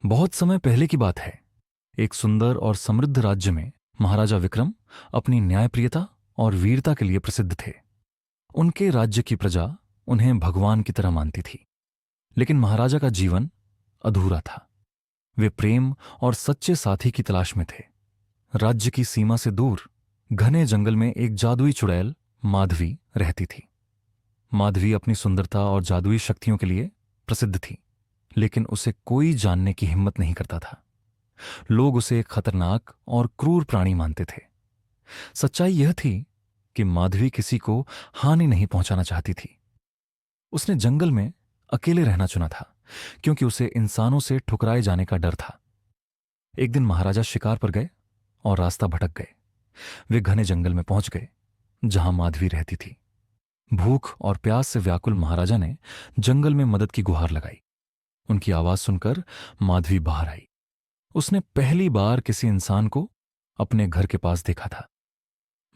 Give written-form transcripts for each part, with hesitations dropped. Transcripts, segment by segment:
बहुत समय पहले की बात है। एक सुंदर और समृद्ध राज्य में महाराजा विक्रम अपनी न्यायप्रियता और वीरता के लिए प्रसिद्ध थे। उनके राज्य की प्रजा उन्हें भगवान की तरह मानती थी। लेकिन महाराजा का जीवन अधूरा था। वे प्रेम और सच्चे साथी की तलाश में थे। राज्य की सीमा से दूर घने जंगल में एक जादुई चुड़ैल माधवी रहती थी। माधवी अपनी सुंदरता और जादुई शक्तियों के लिए प्रसिद्ध थी, लेकिन उसे कोई जानने की हिम्मत नहीं करता था। लोग उसे एक खतरनाक और क्रूर प्राणी मानते थे। सच्चाई यह थी कि माधवी किसी को हानि नहीं पहुंचाना चाहती थी। उसने जंगल में अकेले रहना चुना था, क्योंकि उसे इंसानों से ठुकराए जाने का डर था। एक दिन महाराजा शिकार पर गए और रास्ता भटक गए। वे घने जंगल में पहुंच गए जहां माधवी रहती थी। भूख और प्यास से व्याकुल महाराजा ने जंगल में मदद की गुहार लगाई। उनकी आवाज सुनकर माधवी बाहर आई। उसने पहली बार किसी इंसान को अपने घर के पास देखा था।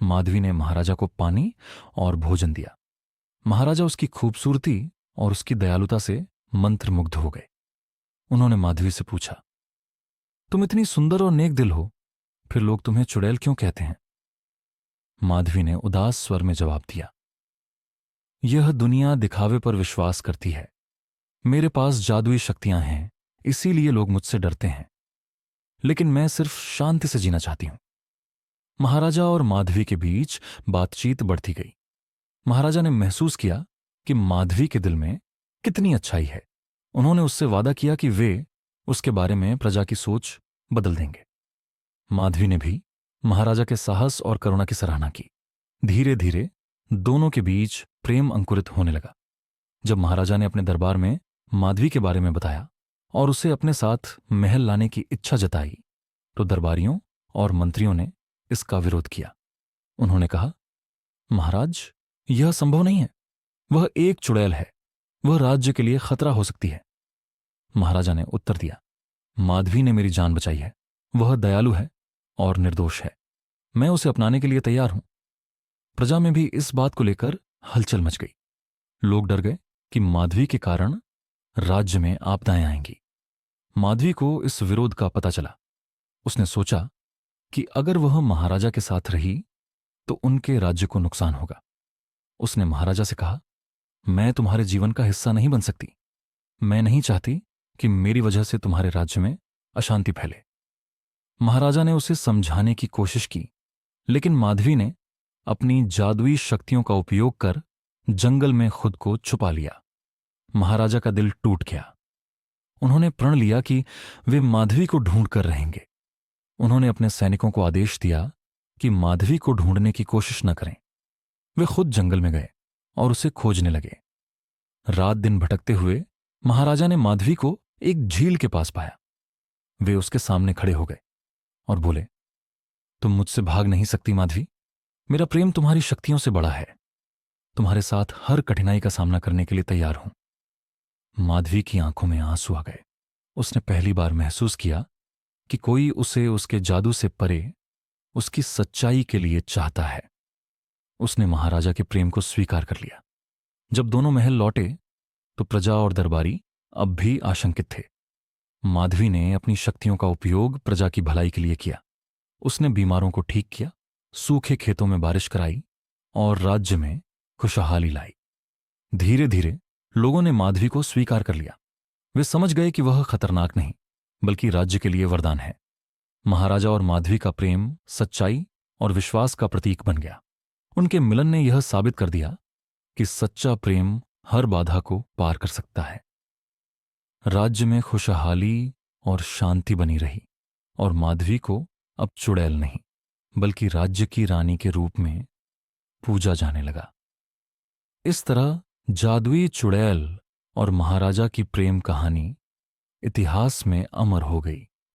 माधवी ने महाराजा को पानी और भोजन दिया। महाराजा उसकी खूबसूरती और उसकी दयालुता से मंत्रमुग्ध हो गए। उन्होंने माधवी से पूछा, तुम इतनी सुंदर और नेक दिल हो, फिर लोग तुम्हें चुड़ैल क्यों कहते हैं? माधवी ने उदास स्वर में जवाब दिया, यह दुनिया दिखावे पर विश्वास करती है। मेरे पास जादुई शक्तियां हैं, इसीलिए लोग मुझसे डरते हैं। लेकिन मैं सिर्फ शांति से जीना चाहती हूं। महाराजा और माधवी के बीच बातचीत बढ़ती गई। महाराजा ने महसूस किया कि माधवी के दिल में कितनी अच्छाई है। उन्होंने उससे वादा किया कि वे उसके बारे में प्रजा की सोच बदल देंगे। माधवी ने भी महाराजा के साहस और करुणा की सराहना की। धीरे धीरे दोनों के बीच प्रेम अंकुरित होने लगा। जब महाराजा ने अपने दरबार में माधवी के बारे में बताया और उसे अपने साथ महल लाने की इच्छा जताई, तो दरबारियों और मंत्रियों ने इसका विरोध किया। उन्होंने कहा, महाराज, यह संभव नहीं है। वह एक चुड़ैल है। वह राज्य के लिए खतरा हो सकती है। महाराजा ने उत्तर दिया, माधवी ने मेरी जान बचाई है। वह दयालु है और निर्दोष है। मैं उसे अपनाने के लिए तैयार हूं। प्रजा में भी इस बात को लेकर हलचल मच गई। लोग डर गए कि माधवी के कारण राज्य में आपदाएं आएंगी। माधवी को इस विरोध का पता चला। उसने सोचा कि अगर वह महाराजा के साथ रही तो उनके राज्य को नुकसान होगा। उसने महाराजा से कहा, मैं तुम्हारे जीवन का हिस्सा नहीं बन सकती। मैं नहीं चाहती कि मेरी वजह से तुम्हारे राज्य में अशांति फैले। महाराजा ने उसे समझाने की कोशिश की, लेकिन माधवी ने अपनी जादुई शक्तियों का उपयोग कर जंगल में खुद को छुपा लिया। महाराजा का दिल टूट गया। उन्होंने प्रण लिया कि वे माधवी को ढूंढ कर रहेंगे। उन्होंने अपने सैनिकों को आदेश दिया कि माधवी को ढूंढने की कोशिश न करें। वे खुद जंगल में गए और उसे खोजने लगे। रात दिन भटकते हुए महाराजा ने माधवी को एक झील के पास पाया। वे उसके सामने खड़े हो गए और बोले, तुम मुझसे भाग नहीं सकती माधवी। मेरा प्रेम तुम्हारी शक्तियों से बड़ा है। तुम्हारे साथ हर कठिनाई का सामना करने के लिए तैयार हूं। माधवी की आंखों में आंसू आ गए। उसने पहली बार महसूस किया कि कोई उसे उसके जादू से परे उसकी सच्चाई के लिए चाहता है। उसने महाराजा के प्रेम को स्वीकार कर लिया। जब दोनों महल लौटे तो प्रजा और दरबारी अब भी आशंकित थे। माधवी ने अपनी शक्तियों का उपयोग प्रजा की भलाई के लिए किया। उसने बीमारों को ठीक किया, सूखे खेतों में बारिश कराई और राज्य में खुशहाली लाई। धीरे धीरे लोगों ने माधवी को स्वीकार कर लिया। वे समझ गए कि वह खतरनाक नहीं, बल्कि राज्य के लिए वरदान है। महाराजा और माधवी का प्रेम सच्चाई और विश्वास का प्रतीक बन गया। उनके मिलन ने यह साबित कर दिया कि सच्चा प्रेम हर बाधा को पार कर सकता है। राज्य में खुशहाली और शांति बनी रही और माधवी को अब चुड़ैल नहीं, बल्कि राज्य की रानी के रूप में पूजा जाने लगा। इस तरह जादुई चुड़ैल और महाराजा की प्रेम कहानी इतिहास में अमर हो गई।